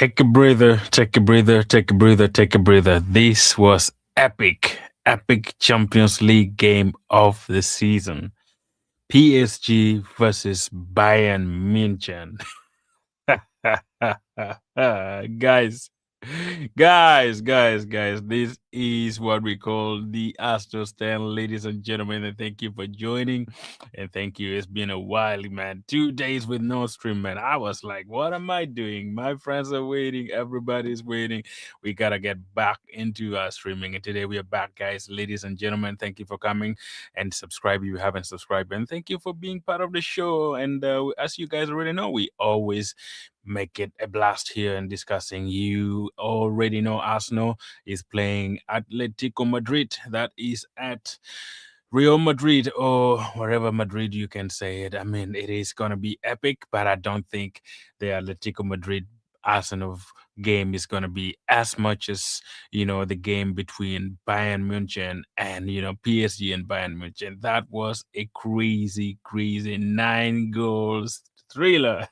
Take a breather, take a breather, take a breather, take a breather. This was epic Champions League game of the season. PSG versus Bayern München. guys, guys, this is what we call the Astro Stand, ladies and gentlemen, and thank you for joining. And thank you. It's been a while, man. 2 days with no stream, man. I was like, what am I doing? My friends are waiting, everybody's waiting. We gotta get back into streaming. And today we are back, guys, ladies and gentlemen. Thank you for coming and subscribe if you haven't subscribed. And thank you for being part of the show. And as you guys already know, we always make it a blast here and discussing. You already know Arsenal is playing Atletico Madrid. That is at Real Madrid or wherever Madrid you can say it. I mean, it is going to be epic, but I don't think the Atletico Madrid Arsenal game is going to be as much as, the game between Bayern München and, PSG and Bayern München. That was a crazy 9 goals thriller.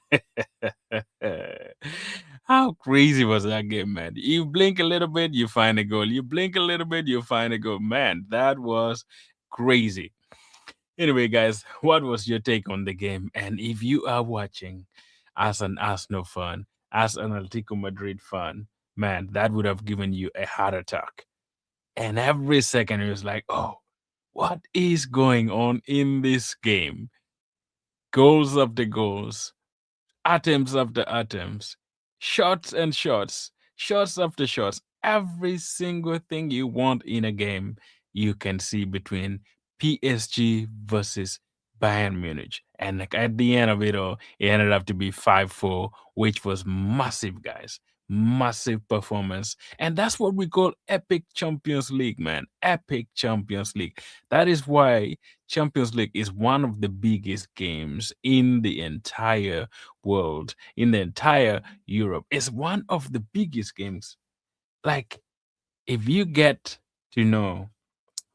How crazy was that game, man? You blink a little bit, you find a goal. You blink a little bit, you find a goal. Man, that was crazy. Anyway, guys, what was your take on the game? And if you are watching as an Arsenal fan, as an Atletico Madrid fan, man, that would have given you a heart attack. And every second it was like, oh, what is going on in this game? Goals after goals, atoms after atoms, shots and shots, shots after shots. Every single thing you want in a game, you can see between PSG versus Bayern Munich. And like at the end of it all, it ended up to be 5-4, which was massive, guys. Massive performance. And that's what we call epic Champions League, man. Epic Champions League. That is why Champions League is one of the biggest games in the entire world, in the entire Europe. It's one of the biggest games. Like, if you get to know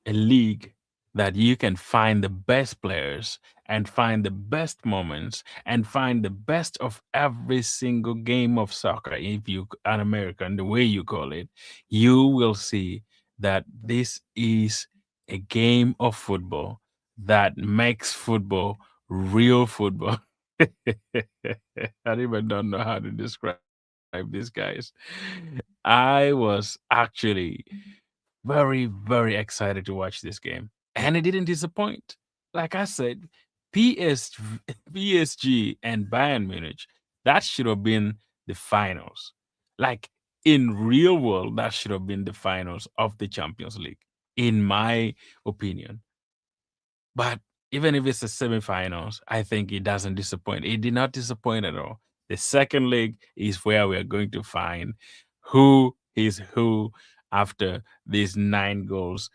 a league that you can find the best players and find the best moments and find the best of every single game of soccer, if you an American, the way you call it, you will see that this is a game of football that makes football real football. I even don't know how to describe these guys. I was actually very excited to watch this game, and it didn't disappoint. Like I said, PSG and Bayern Munich, that should have been the finals. Like in real world, that should have been the finals of the Champions League, in my opinion. But even if it's the semifinals, I think it doesn't disappoint. It did not disappoint at all. The second leg is where we are going to find who is who after these 9 goals.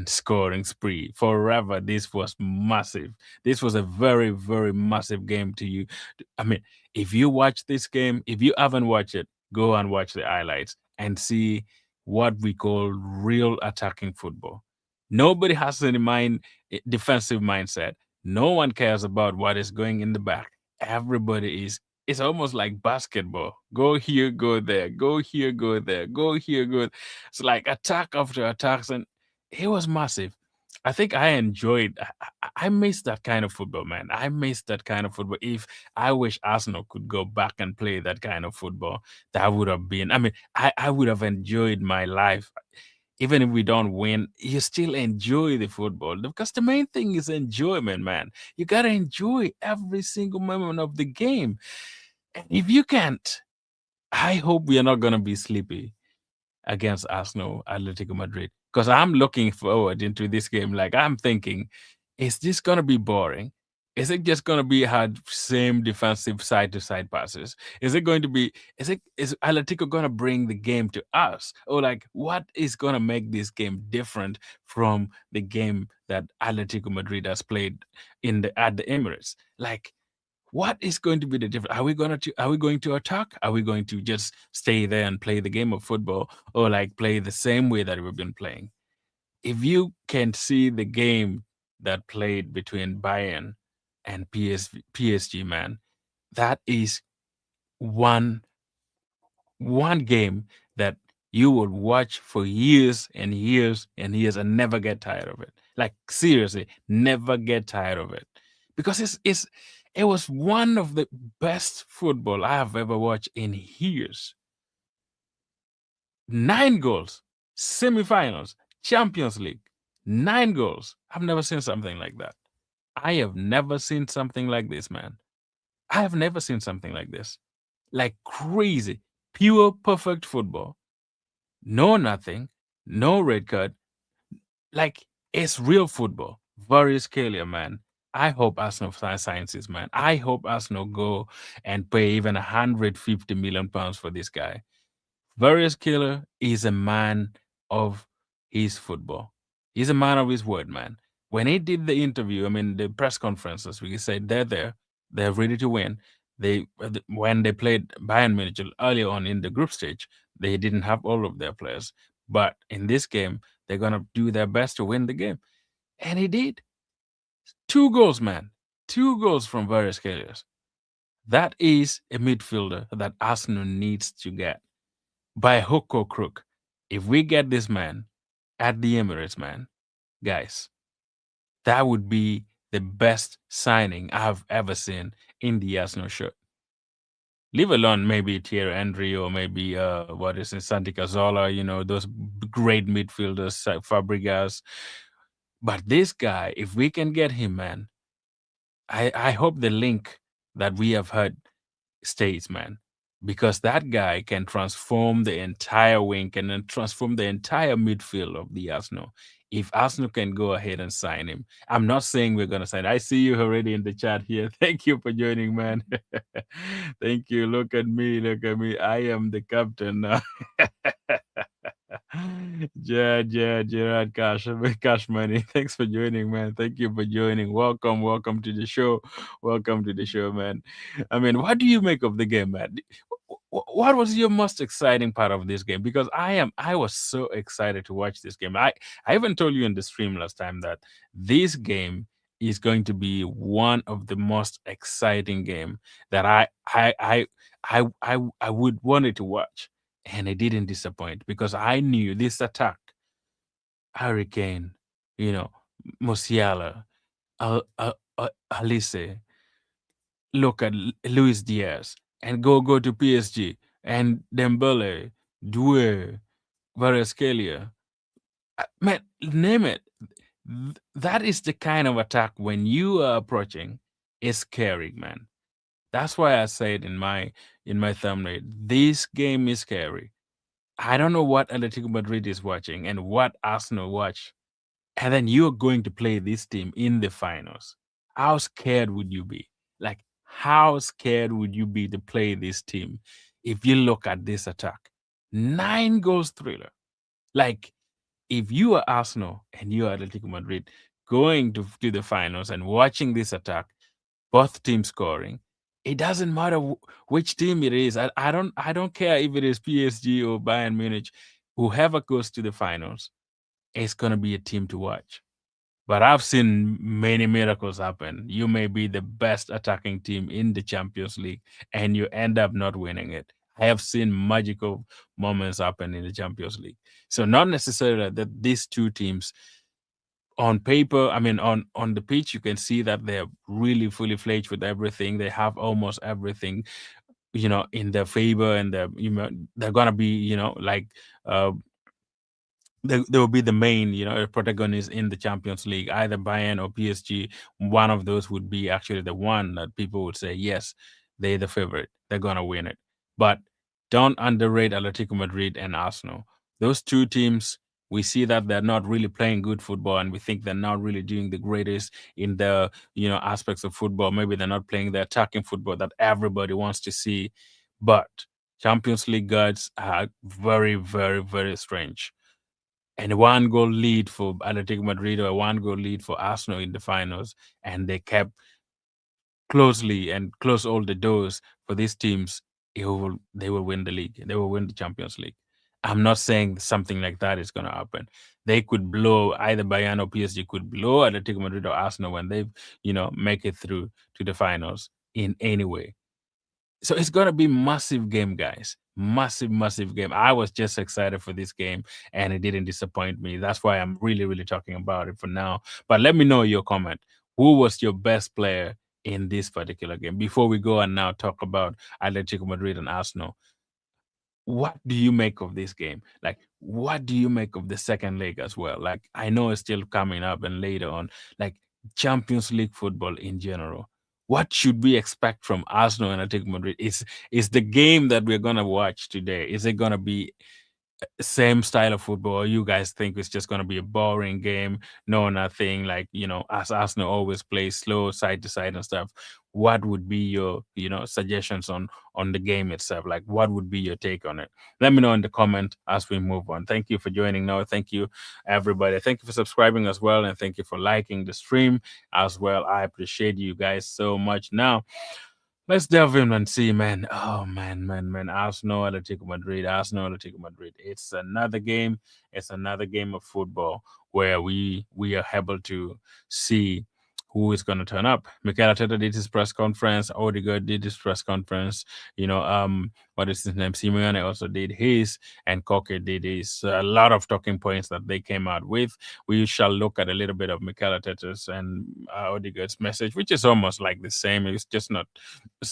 Scoring spree. Forever, this was massive. This was a very massive game to you. I mean, if you watch this game, if you haven't watched it, go and watch the highlights and see what we call real attacking football. Nobody has any defensive mindset. No one cares about what is going in the back. Everybody is. It's almost like basketball. Go here, go there. Go here, go there. Go here, go. It's like attack after attacks, and it was massive. I think I enjoyed. I miss that kind of football, man. I miss that kind of football. If I wish Arsenal could go back and play that kind of football, that would have been. I mean, I would have enjoyed my life even if we don't win, you still enjoy the football because the main thing is enjoyment, man. You gotta enjoy every single moment of the game. And if you can't, I hope we are not gonna be sleepy against Arsenal, Atletico Madrid, because I'm looking forward into this game. Like I'm thinking, is this gonna be boring? Is it just gonna be hard same defensive side to side passes? Is it going to be is Atletico gonna bring the game to us? Or like what is gonna make this game different from the game that Atletico Madrid has played at the Emirates? Like what is going to be the difference? Are we going to attack? Are we going to just stay there and play the game of football or like play the same way that we've been playing? If you can see the game that played between Bayern and PSG, man, that is one one game that you would watch for years and years and years and never get tired of it. Like seriously, never get tired of it. Because it was one of the best football I have ever watched in years. 9 goals, semifinals, Champions League, 9 goals. I've never seen something like that. I have never seen something like this, man. I have never seen something like this. Like crazy, pure, perfect football. No nothing, no red card. Like it's real football. Very scary, man. I hope Arsenal signs this man. I hope Arsenal go and pay even 150 million pounds for this guy. Various Killer is a man of his football. He's a man of his word, man. When he did the interview, I mean the press conferences, we said they're there, they're ready to win. When they played Bayern Munich earlier on in the group stage, they didn't have all of their players, but in this game, they're gonna do their best to win the game, and he did. 2 goals, man. 2 goals from various Killers. That is a midfielder that Arsenal needs to get by hook or crook. If we get this man at the Emirates, man, guys, that would be the best signing I've ever seen in the Arsenal shirt. Leave alone maybe Thierry Henry or maybe what is it, Santi Cazorla, those great midfielders, Fabregas. But this guy, if we can get him, man, I hope the link that we have heard stays, man, because that guy can transform the entire wing and then transform the entire midfield of the Arsenal. If Arsenal can go ahead and sign him, I'm not saying we're gonna sign. I see you already in the chat here. Thank you for joining, man. Thank you. Look at me. Look at me. I am the captain now. Gerard Cash Money. Thanks for joining, man. Thank you for joining. Welcome to the show. Welcome to the show, man. I mean, what do you make of the game, man? What was your most exciting part of this game? Because I was so excited to watch this game. I even told you in the stream last time that this game is going to be one of the most exciting game that I would wanted to watch, and it didn't disappoint because I knew this attack, Hurricane, you know, Musiala, Alice, look at Luis Diaz, and go to PSG, and Dembele, Doué, Varaskelia. Man, name it. That is the kind of attack when you are approaching, is scary, man. That's why I said in my thumbnail, this game is scary. I don't know what Atletico Madrid is watching and what Arsenal watch, and then you're going to play this team in the finals. How scared would you be? Like, how scared would you be to play this team if you look at this attack? 9 goals thriller. Like, if you are Arsenal and you are Atletico Madrid going to the finals and watching this attack, both teams scoring, it doesn't matter which team it is. I don't care if it is PSG or Bayern Munich. Whoever goes to the finals, it's gonna be a team to watch. But I've seen many miracles happen. You may be the best attacking team in the Champions League and you end up not winning it. I have seen magical moments happen in the Champions League. So not necessarily that these two teams on paper, I mean on the pitch, you can see that they're really fully fledged with everything. They have almost everything, in their favor, and they're gonna be, like uh they will be the main, protagonist in the Champions League, either Bayern or PSG. One of those would be actually the one that people would say, yes, they're the favorite. They're gonna win it. But don't underrate Atletico Madrid and Arsenal. Those two teams, we see that they're not really playing good football, and we think they're not really doing the greatest in the aspects of football. Maybe they're not playing the attacking football that everybody wants to see. But Champions League gods are very, very, very strange, and a 1 goal lead for Atletico Madrid or a 1 goal lead for Arsenal in the finals, and they kept closely and close all the doors for these teams. They will win the league. They will win the Champions League. I'm not saying something like that is going to happen. They could blow either Bayern or PSG could blow Atletico Madrid or Arsenal when they, make it through to the finals in any way. So it's going to be massive game, guys. Massive, massive game. I was just excited for this game and it didn't disappoint me. That's why I'm really, really talking about it for now. But let me know your comment. Who was your best player in this particular game? Before we go and now talk about Atletico Madrid and Arsenal, what do you make of this game? Like, what do you make of the second leg as well? Like, I know it's still coming up and later on, like Champions League football in general. What should we expect from Arsenal and Atletico Madrid? Is the game that we're gonna watch today? Is it gonna be same style of football? You guys think it's just going to be a boring game? No, nothing. Like, as Arsenal always plays slow side to side and stuff. What would be your, suggestions on the game itself? Like, what would be your take on it? Let me know in the comment as we move on. Thank you for joining now. Thank you, everybody. Thank you for subscribing as well. And thank you for liking the stream as well. I appreciate you guys so much. Now, let's delve in and see, man. Oh, man. Arsenal, Atletico Madrid. Arsenal, Atletico Madrid. It's another game. It's another game of football where we are able to see who is going to turn up. Mikel Arteta did his press conference. Odegaard did his press conference. What is his name? Simeone also did his, and Koke did his. A lot of talking points that they came out with. We shall look at a little bit of Mikel Arteta's and Odegaard's message, which is almost like the same. It's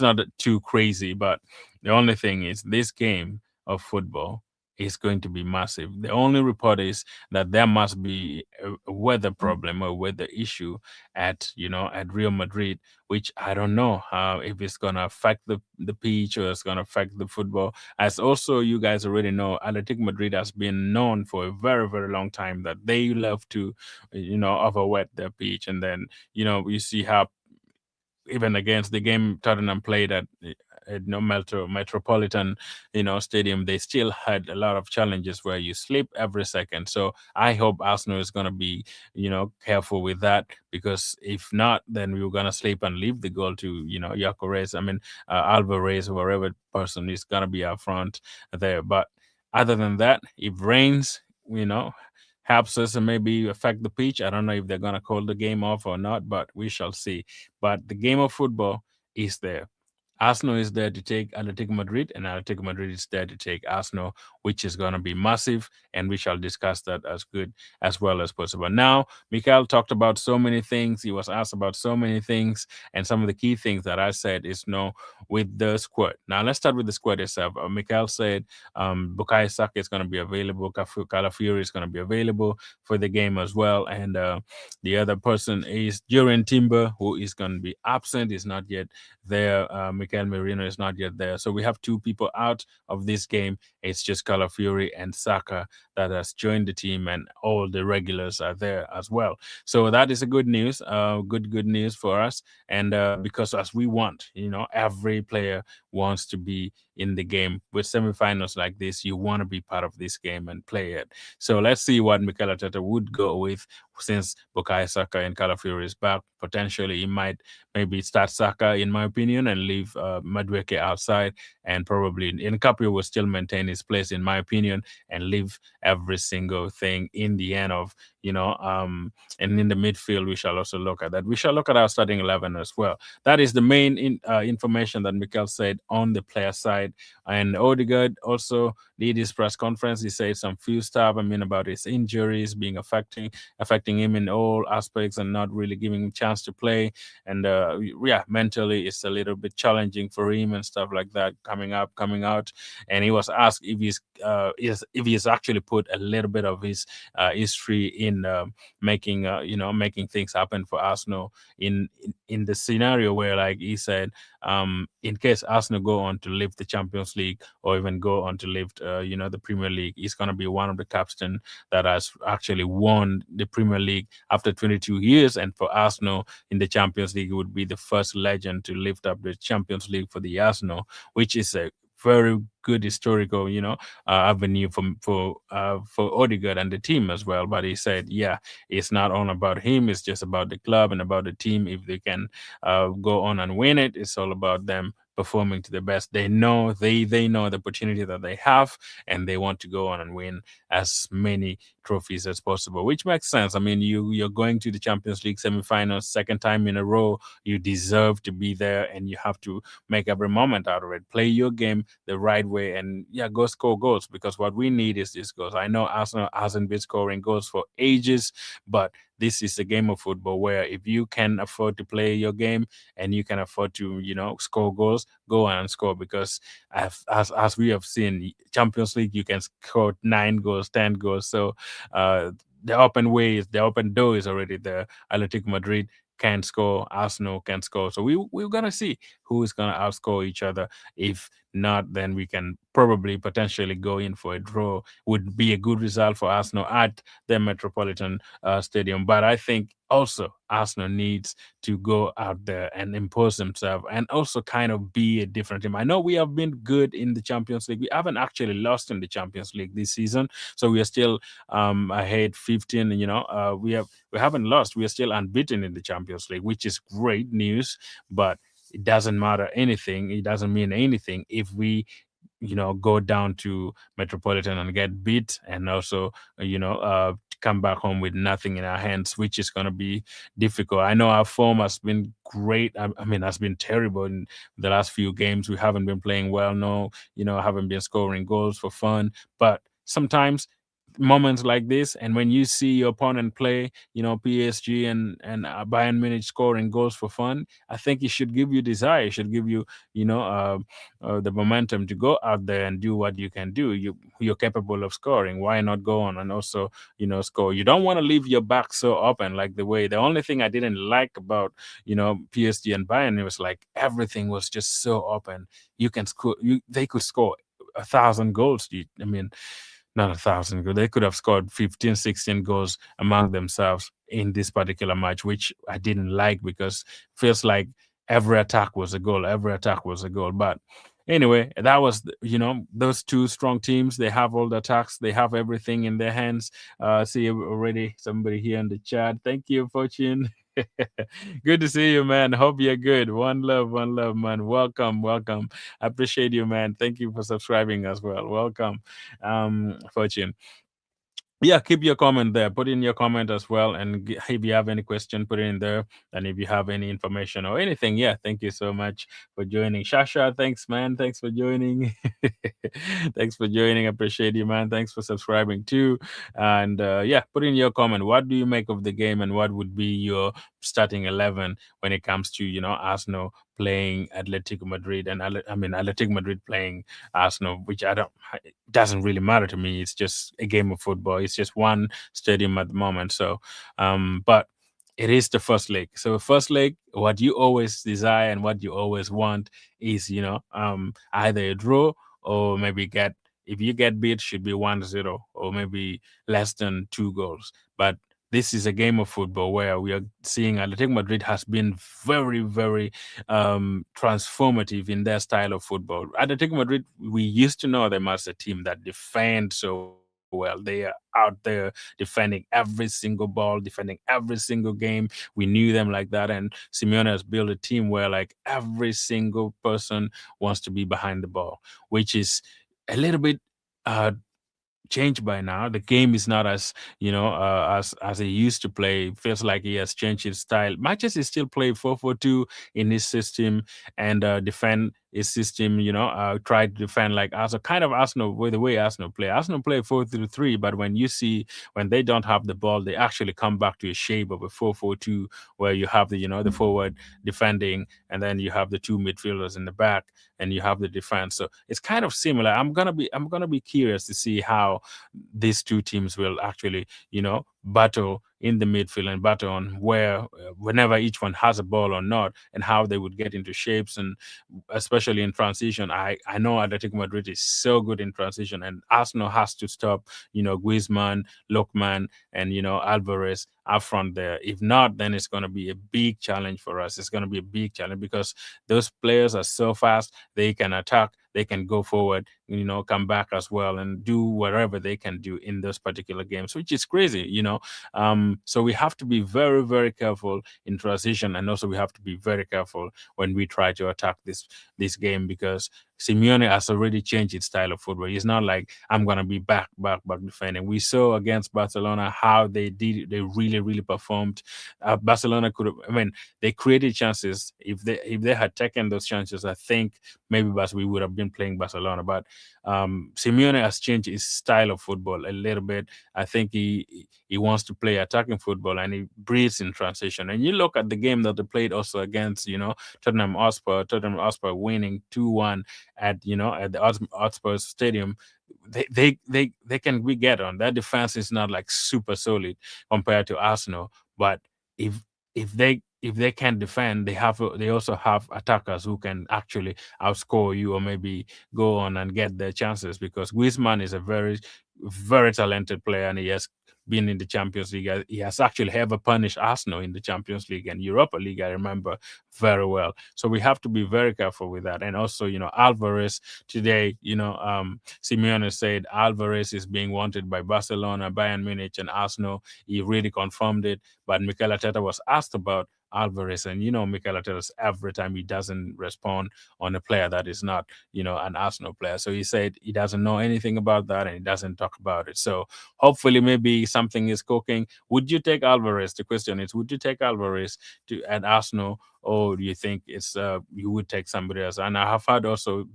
not too crazy, but the only thing is this game of football is going to be massive. The only report is that there must be a weather problem or weather issue at Real Madrid, which I don't know if it's gonna affect the pitch or it's gonna affect the football. As also you guys already know, Atletico Madrid has been known for a very, very long time that they love to, overwet their pitch, and then you see how even against the game Tottenham played at Metropolitan, stadium, they still had a lot of challenges where you slip every second. So I hope Arsenal is going to be, careful with that, because if not, then we were going to slip and leave the goal to, Gyökeres. I mean, Alvarez or whatever person is going to be up front there. But other than that, if rains, helps us and maybe affect the pitch. I don't know if they're going to call the game off or not, but we shall see. But the game of football is there. Arsenal is there to take Atletico Madrid, and Atletico Madrid is there to take Arsenal, which is going to be massive, and we shall discuss that as good as well as possible. Now, Mikael talked about so many things. He was asked about so many things, and some of the key things that I said is with the squad. Now, let's start with the squad itself. Mikael said Bukayo Saka is going to be available. Calafiori is going to be available for the game as well, and the other person is Jurien Timber, who is going to be absent. Is not yet there. Mikel Merino is not yet there. So we have two people out of this game. It's just Calafiori and Saka that has joined the team, and all the regulars are there as well. So that is a good news. Good news for us. And because as we want, every player wants to be in the game. With semifinals like this, you want to be part of this game and play it. So let's see what Mikel Arteta would go with, since Bukayo Saka and Calafiori is back. Potentially, he might maybe start Saka, in my opinion, and leave Madueke outside, and probably Nkapio will still maintain his place, in my opinion, and leave every single thing in the end of, and in the midfield, we shall also look at that. We shall look at our starting 11 as well. That is the main information that Mikel said on the player side. And Odegaard also did his press conference. He said some few stuff, about his injuries being affecting him in all aspects and not really giving him a chance to play. And mentally it's a little bit challenging for him and stuff like that, coming out. And he was asked if he's actually put a little bit of his history in making things happen for Arsenal in the scenario where, like he said, in case Arsenal go on to lift the Champions League or even go on to lift the Premier League, he's going to be one of the captain that has actually won the Premier League after 22 years. And for Arsenal in the Champions League, he would be the first legend to lift up the Champions League for the Arsenal, which is a very good historical, avenue for Odegaard and the team as well. But he said, it's not all about him. It's just about the club and about the team. If they can go on and win it, it's all about them performing to the best. They know the opportunity that they have, and they want to go on and win as many trophies as possible, which makes sense. I mean, you're going to the Champions League semifinals second time in a row. You deserve to be there, and you have to make every moment out of it. Play your game the right way, and yeah, go score goals, because what we need is these goals. I know Arsenal hasn't been scoring goals for ages, but this is a game of football where if you can afford to play your game and you can afford to, score goals, go on and score, because as we have seen, Champions League, you can score 9 goals, 10 goals. So the open door is already there. Atletico Madrid can score, Arsenal can score. So we're gonna see who is gonna outscore each other. If not, then we can probably potentially go in for a draw. Would be a good result for Arsenal at the Metropolitan Stadium. But I think also Arsenal needs to go out there and impose themselves and also kind of be a different team. I know we have been good in the Champions League. We haven't actually lost in the Champions League this season, so we are still ahead 15. We haven't lost. We are still unbeaten in the Champions League, which is great news. But it doesn't matter anything. It doesn't mean anything if we go down to Metropolitan and get beat, and also come back home with nothing in our hands, which is going to be difficult. I know our form has been great. I mean, has been terrible in the last few games. We haven't been playing well. No, haven't been scoring goals for fun. But sometimes moments like this, and when you see your opponent play, PSG and Bayern Munich scoring goals for fun, I think it should give you desire. It should give you, the momentum to go out there and do what you can do. You're capable of scoring. Why not go on and also, score? You don't want to leave your back so open, like the way. The only thing I didn't like about, PSG and Bayern, it was like everything was just so open. You can score. They could score 1,000 goals. I mean, not 1,000 goals. They could have scored 15, 16 goals among themselves in this particular match, which I didn't like, because feels like every attack was a goal. Every attack was a goal. But anyway, that was, those two strong teams. They have all the attacks. They have everything in their hands. See already somebody here in the chat. Thank you, Fortune. Good to see you, man. Hope you're good. One love, man. Welcome, welcome. I appreciate you, man. Thank you for subscribing as well. Welcome, Fortune. Yeah, keep your comment there. Put in your comment as well, and if you have any question, put it in there. And if you have any information or anything, yeah, thank you so much for joining. Shasha, thanks, man. Thanks for joining. Thanks for joining. Appreciate you, man. Thanks for subscribing too. And yeah, put in your comment. What do you make of the game, and what would be your starting 11 when it comes to Arsenal playing Atletico Madrid, and Atletico Madrid playing Arsenal, which I don't. It doesn't really matter to me. It's just a game of football. It's just one stadium at the moment. So, but it is the first leg. So first leg, what you always desire and what you always want is either a draw, or maybe if you get beat, should be 1-0, or maybe less than 2 goals. But this is a game of football where we are seeing Atletico Madrid has been very, very transformative in their style of football. Atletico Madrid, we used to know them as a team that defend so well. They are out there defending every single ball, defending every single game. We knew them like that, and Simeone has built a team where like every single person wants to be behind the ball, which is a little bit changed by now. The game is not as as he used to play. It feels like he has changed his style. Matches he still play 4-4-2 in his system, and defend his system. Try to defend like Arsenal, kind of Arsenal with the way Arsenal play. Arsenal play 4-3-3, but when they don't have the ball, they actually come back to a shape of a 4-4-2, where you have the forward defending, and then you have the two midfielders in the back, and you have the defense. So it's kind of similar. I'm gonna be curious to see how these two teams will actually, battle in the midfield and battle on whenever each one has a ball or not, and how they would get into shapes, and especially in transition. I know Atletico Madrid is so good in transition, and Arsenal has to stop, Griezmann, Lookman, and Alvarez up front there. If not, then it's going to be a big challenge for us. It's going to be a big challenge because those players are so fast. They can attack. they can go forward, come back as well and do whatever they can do in those particular games, which is crazy. So we have to be very, very careful in transition, and also we have to be very careful when we try to attack this game, because Simeone has already changed its style of football. It's not like I'm gonna be back defending. We saw against Barcelona how they did it. They really, really performed. Barcelona could have. I mean, they created chances. If they had taken those chances, I think maybe we would have been playing Barcelona. But Simeone has changed his style of football a little bit. I think he wants to play attacking football, and he breathes in transition. And you look at the game that they played also against, Tottenham Hotspur. Tottenham Hotspur winning 2-1 at the Hotspur Stadium. They can be get on. That defense is not like super solid compared to Arsenal, but if if they can defend, they also have attackers who can actually outscore you or maybe go on and get their chances, because Griezmann is a very, very talented player, and he has been in the Champions League. He has actually ever punished Arsenal in the Champions League and Europa League, I remember very well. So we have to be very careful with that. And also, Alvarez today, Simeone said Alvarez is being wanted by Barcelona, Bayern Munich, and Arsenal. He really confirmed it. But Mikel Arteta was asked about Alvarez, and Mikel Arteta, every time he doesn't respond on a player that is not, an Arsenal player. So he said he doesn't know anything about that and he doesn't talk about it. So hopefully, maybe something is cooking. Would you take Alvarez? The question is, would you take Alvarez to at Arsenal, or do you think it's you would take somebody else? And I have heard also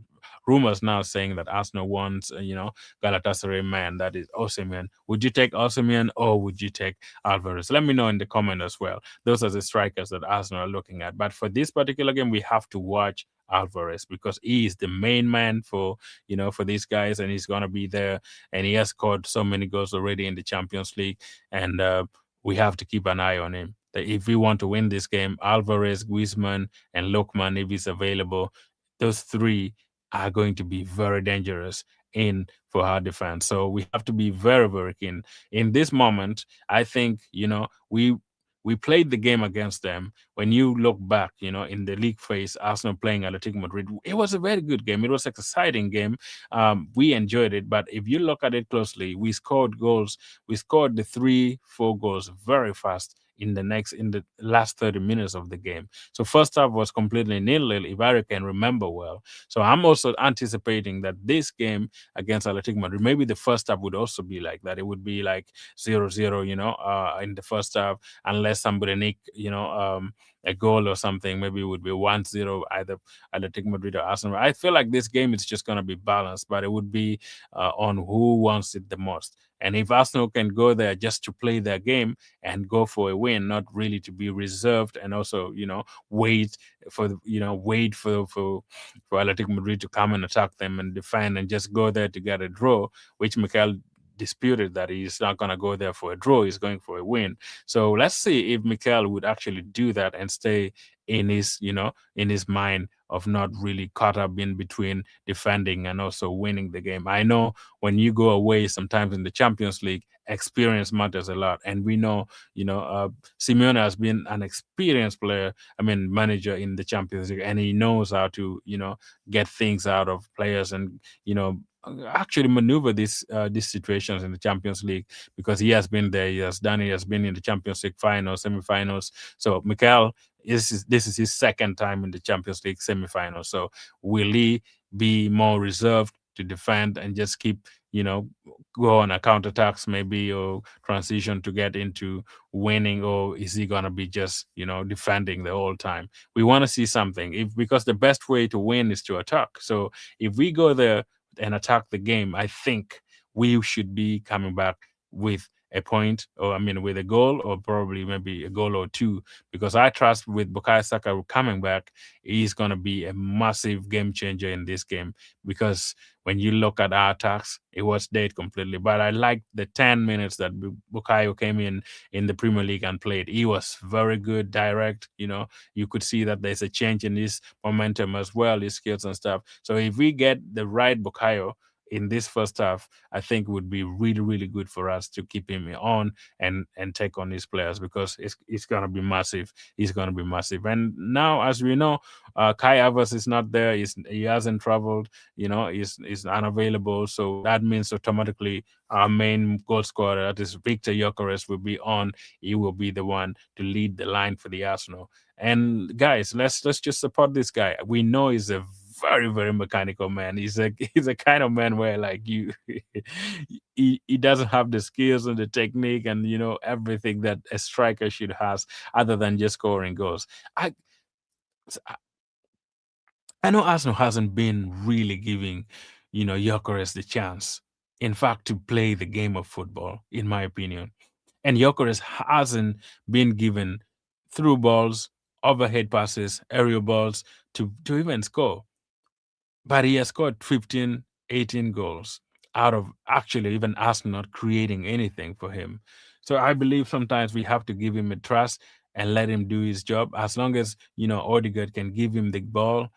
rumors now saying that Arsenal wants, Galatasaray man, that is Osimhen. Would you take Osimhen, or would you take Alvarez? Let me know in the comment as well. Those are the strikers that Arsenal are looking at. But for this particular game, we have to watch Alvarez, because he is the main man for these guys, and he's gonna be there, and he has scored so many goals already in the Champions League, and we have to keep an eye on him. That if we want to win this game, Alvarez, Griezmann, and Lokman, if he's available, those three are going to be very dangerous in for our defense. So we have to be very, very keen. In this moment, I think, we played the game against them. When you look back, in the league phase, Arsenal playing Atletico Madrid, it was a very good game. It was an exciting game. We enjoyed it. But if you look at it closely, we scored goals. We scored the 3-4 goals very fast in the last 30 minutes of the game. So first half was completely nil-nil, if I can remember well. So I'm also anticipating that this game against Atletico Madrid, maybe the first half would also be like that. It would be like 0-0, in the first half, unless somebody nick, a goal or something. Maybe it would be 1-0, either Atletico Madrid or Arsenal. I feel like this game is just going to be balanced, but it would be on who wants it the most. And if Arsenal can go there just to play their game and go for a win, not really to be reserved, and also, wait for Atletico Madrid to come and attack them and defend, and just go there to get a draw, which Mikel disputed that he's not going to go there for a draw, he's going for a win. So let's see if Mikel would actually do that and stay in his mind of not really caught up in between defending and also winning the game. I know when you go away sometimes in the Champions League, experience matters a lot. And we know, Simeone has been an experienced player, manager in the Champions League, and he knows how to, get things out of players and, actually maneuver these situations in the Champions League, because he has been there, he has done it, he has been in the Champions League finals, semi-finals. So Mikel, this is his second time in the Champions League semi-finals. So will he be more reserved to defend and just keep, go on a counterattacks maybe, or transition to get into winning, or is he gonna be just, defending the whole time? We want to see something, because the best way to win is to attack. So if we go there and attack the game, I think we should be coming back with a point, or with a goal, or probably maybe a goal or two, because I trust with Bukayo Saka coming back, he's going to be a massive game changer in this game, because when you look at our attacks, it was dead completely. But I like the 10 minutes that Bukayo came in the Premier League and played. He was very good, direct, you could see that there's a change in his momentum as well, his skills and stuff. So if we get the right Bukayo, in this first half, I think would be really, really good for us to keep him on and take on his players, because it's gonna be massive. He's gonna be massive. And now, as we know, Kai Havertz is not there. He hasn't traveled. He's unavailable. So that means automatically our main goal scorer, that is Victor Gyökeres, will be on. He will be the one to lead the line for the Arsenal. And guys, let's just support this guy. We know he's a very, very mechanical man. He's a kind of man where, like, you he doesn't have the skills and the technique and everything that a striker should has, other than just scoring goals. I I know Arsenal hasn't been really giving, Gyökeres the chance, in fact, to play the game of football, in my opinion. And Gyökeres hasn't been given through balls, overhead passes, aerial balls to even score. But he has scored 15, 18 goals out of actually even Arsenal not creating anything for him. So I believe sometimes we have to give him a trust and let him do his job. As long as, Odegaard can give him the ball,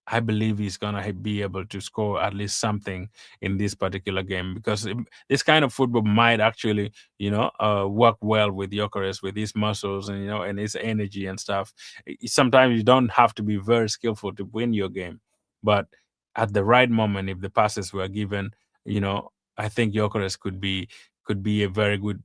I believe he's going to be able to score at least something in this particular game, because this kind of football might actually, work well with Gyökeres, with his muscles and, and his energy and stuff. Sometimes you don't have to be very skillful to win your game. But at the right moment, if the passes were given, I think Gyökeres could be a very good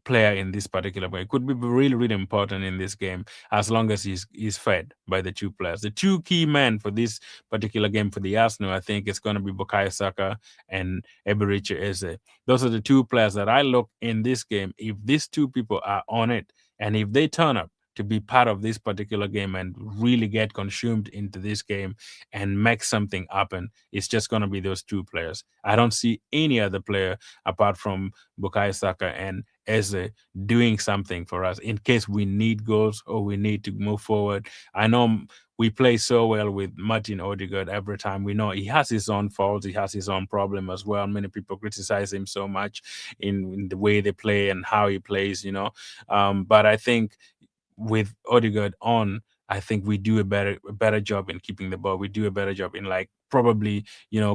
player in this particular way. It could be really, really important in this game, as long as he's fed by the two players. The two key men for this particular game for the Arsenal, I think, is going to be Bukayo Saka and Eberechi Eze. Those are the two players that I look in this game. If these two people are on it, and if they turn up to be part of this particular game and really get consumed into this game and make something happen, it's just going to be those two players. I don't see any other player apart from Bukayo Saka and Eze doing something for us in case we need goals or we need to move forward. I know we play so well with Martin Odegaard every time. We know he has his own faults, he has his own problem as well. Many people criticize him so much in the way they play and how he plays, but I think with Odegaard on, I think we do a better job in keeping the ball. We do a better job in, like, probably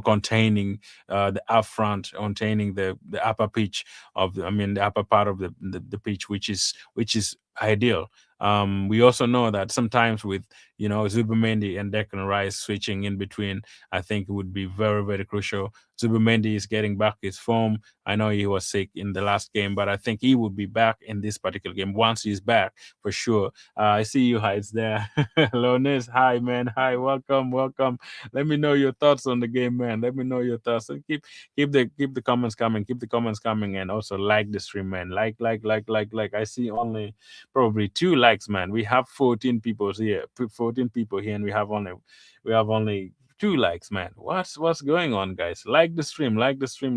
containing the up front, containing the upper pitch the upper part of the pitch, which is ideal. We also know that sometimes with Zubimendi and Declan Rice switching in between, I think it would be very, very crucial. Zubimendi is getting back his form. I know he was sick in the last game, but I think he would be back in this particular game. Once he's back, for sure. I see you, Heights, there. Lones, hi, man. Hi, welcome, welcome. Let me know your thoughts on the game, man. Let me know your thoughts. And keep the comments coming. Keep the comments coming, and also like the stream, man. Like. I see only probably 2 likes, man. We have 14 people here. 14 people here, and we have only 2 likes, man. What's going on, guys? Like the stream, like the stream,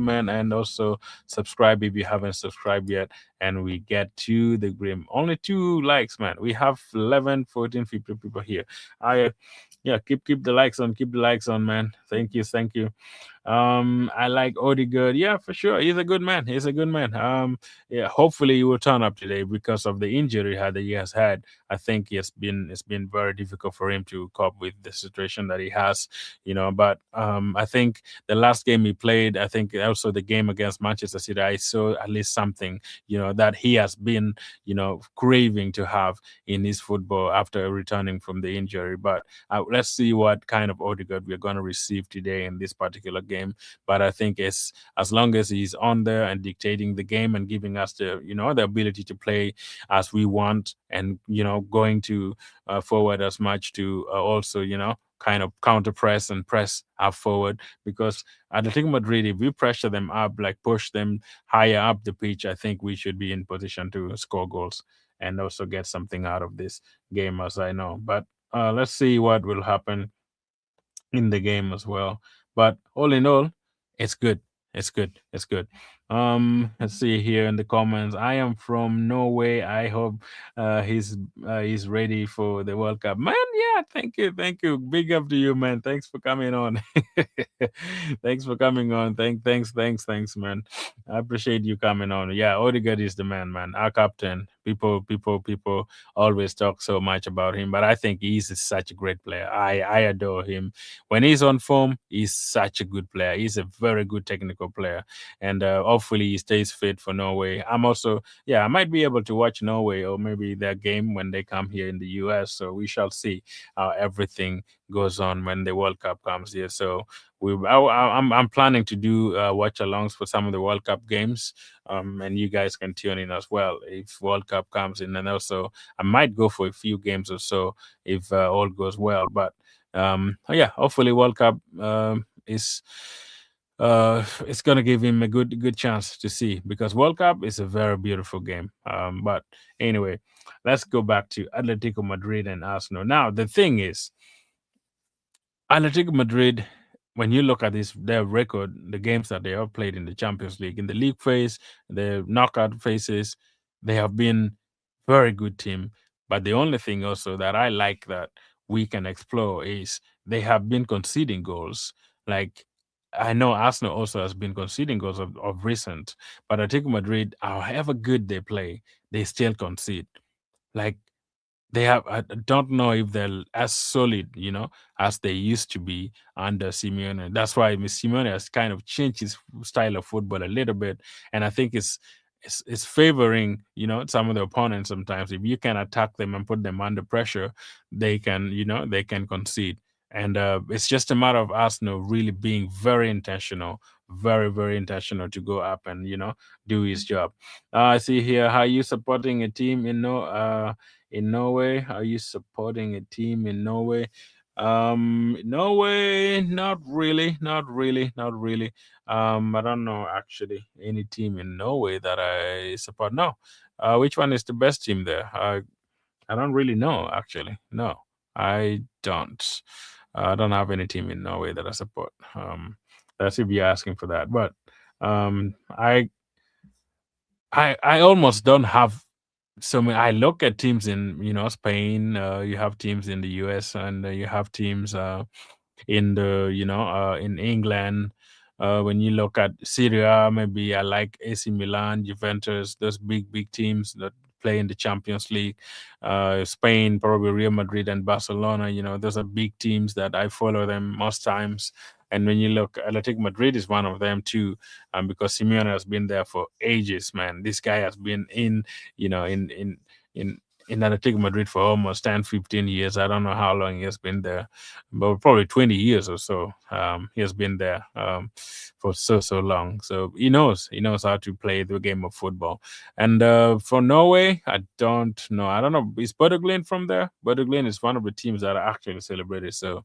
man, and also subscribe if you haven't subscribed yet. And we get to the grim. Only 2 likes, man. We have 11, 14, 15 people here. I Yeah, keep the likes on, man. Thank you. I like Odegaard. Yeah, for sure. He's a good man. Yeah, hopefully he will turn up today because of the injury that he has had. I think it's been very difficult for him to cope with the situation that he has, But I think the last game he played, I think also the game against Manchester City, I saw at least something, that he has been, craving to have in his football after returning from the injury. But let's see what kind of Odegaard we're going to receive today in this particular game. But I think it's as long as he's on there and dictating the game and giving us the ability to play as we want, and going to forward as much to also kind of counter press and press up forward, because Atletico Madrid, if we pressure them up, like push them higher up the pitch, I think we should be in position to score goals and also get something out of this game, as I know. But let's see what will happen in the game as well. But all in all, it's good. It's good. Let's see here in the comments. I am from Norway. I hope he's ready for the World Cup. Man, yeah, thank you. Big up to you, man. Thanks for coming on. Thanks for coming on. Thanks, man. I appreciate you coming on. Yeah, Odegaard is the man, man. Our captain. People always talk so much about him, but I think he's such a great player. I adore him. When he's on form, he's such a good player. He's a very good technical player, and hopefully he stays fit for Norway. I'm also, yeah, I might be able to watch Norway or maybe their game when they come here in the US. So we shall see how everything goes on when the World Cup comes here. So I'm planning to do watch-alongs for some of the World Cup games, and you guys can tune in as well if World Cup comes in, and also I might go for a few games or so if all goes well. But yeah, hopefully World Cup is it's gonna give him a good chance to see, because World Cup is a very beautiful game. But anyway, let's go back to Atletico Madrid and Arsenal. Now the thing is, Atletico Madrid, when you look at this, their record, the games that they have played in the Champions League, in the league phase, the knockout phases, they have been very good team. But the only thing also that I like that we can explore is they have been conceding goals. Like, I know Arsenal also has been conceding goals of recent, but Atletico Madrid, however good they play, they still concede. Like, they have, I don't know if they're as solid, as they used to be under Simeone. That's why Simeone has kind of changed his style of football a little bit, and I think it's favoring some of the opponents. Sometimes if you can attack them and put them under pressure, they can concede. And it's just a matter of Arsenal really being very intentional, very very intentional to go up and do his job. I see here, how you supporting a team in Norway? Are you supporting a team in Norway? Norway, not really, not really, not really. I don't know actually any team in Norway that I support. No. Which one is the best team there? I don't really know actually. No, I don't. I don't have any team in Norway that I support. That's if you're asking for that. But um, I I almost don't have so many. I look at teams in Spain. You have teams in the US, and you have teams in the in England. When you look at Syria, maybe I like AC Milan, Juventus, those big teams that play in the Champions League. Spain, probably Real Madrid and Barcelona. Those are big teams that I follow them most times. And when you look, Atletico Madrid is one of them too, because Simeone has been there for ages, man. This guy has been you know, in in Atletico Madrid for almost 10, 15 years. I don't know how long he has been there, but probably 20 years or so. He has been there for so long. So he knows how to play the game of football. And for Norway, I don't know. I don't know. Is Bodø from there? Bodø is one of the teams that are actually celebrated. So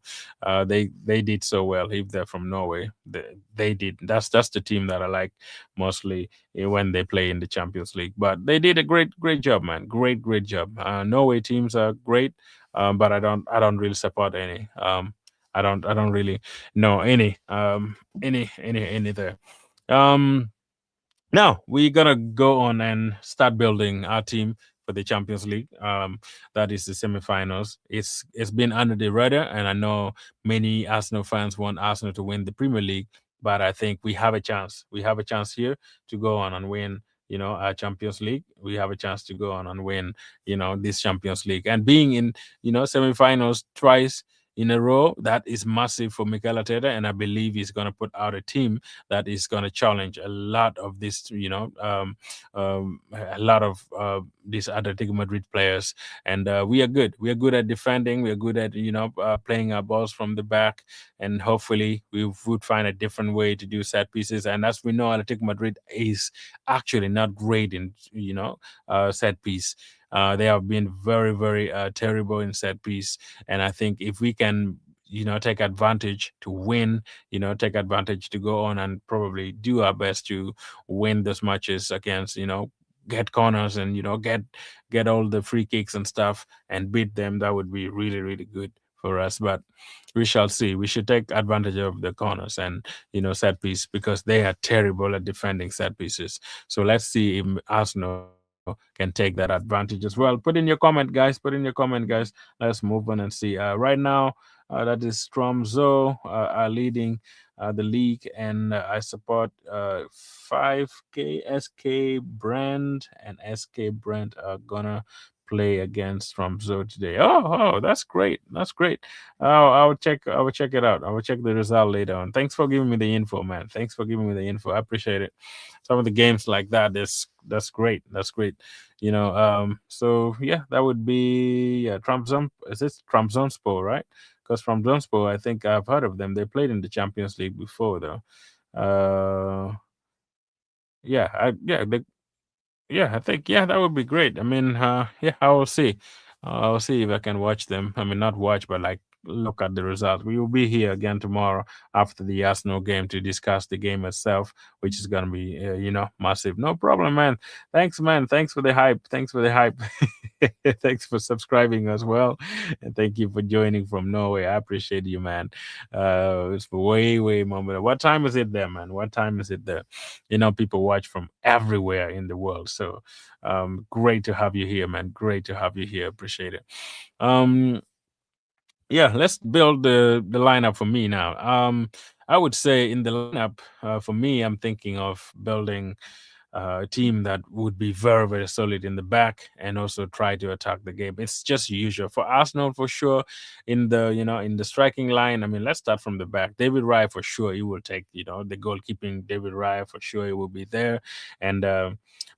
they did so well. If they're from Norway, they did. That's the team that I like mostly when they play in the Champions League. But they did a great job, man. Great job. Norway teams are great, but I don't really support any. I don't really know any there. Um, Now we're gonna go on and start building our team for the Champions League. That is the semifinals. It's been under the radar, and I know many Arsenal fans want Arsenal to win the Premier League, but I think we have a chance. We have a chance here to go on and win. Our Champions League. We have a chance to go on and win. This Champions League, and being in semifinals twice in a row, that is massive for Mikel Arteta, and I believe he's going to put out a team that is going to challenge a lot of this, a lot of these Atletico Madrid players. And we are good. We are good at defending. We are good at, playing our balls from the back. And hopefully we would find a different way to do set pieces. And as we know, Atletico Madrid is actually not great in, set piece. They have been very, very terrible in set piece. And I think if we can, take advantage to win, take advantage to go on and probably do our best to win those matches against, get corners and, get all the free kicks and stuff and beat them, that would be really, really good for us. But we shall see. We should take advantage of the corners and set piece because they are terrible at defending set pieces. So let's see if Arsenal can take that advantage as well. Put in your comment, guys. Put in your comment, guys. Let's move on and see. Right now, that is Tromso are leading the league, and I support 5K SK Brand, and SK Brand are gonna play against Tromso today. Oh, that's great. That's great. I'll check. I will check it out. I will check the result later on. Thanks for giving me the info, man. Thanks for giving me the info. I appreciate it. Some of the games like that is that's great. That's great. So yeah, that would be Trabzon. Is this Trabzonspor, right? Because Trabzonspor, I think I've heard of them. They played in the Champions League before, though. Uh, yeah, I think that would be great. I mean, yeah, I will see. I'll see if I can watch them. I mean, not watch, but like look at the results. We will be here again tomorrow after the Arsenal game to discuss the game itself, which is gonna be massive. No problem, man. Thanks, man. Thanks for the hype. Thanks for the hype. Thanks for subscribing as well, and thank you for joining from Norway. I appreciate you, man. It's way, way more. What time is it there, man? What time is it there? People watch from everywhere in the world. So great to have you here, man. Great to have you here. Appreciate it. Um, yeah, let's build the lineup for me now. I would say in the lineup for me, I'm thinking of building a team that would be very, very solid in the back and also try to attack the game. It's just usual for Arsenal for sure. In the striking line, I mean, let's start from the back. David Raya for sure. He will take the goalkeeping. David Raya for sure. He will be there. And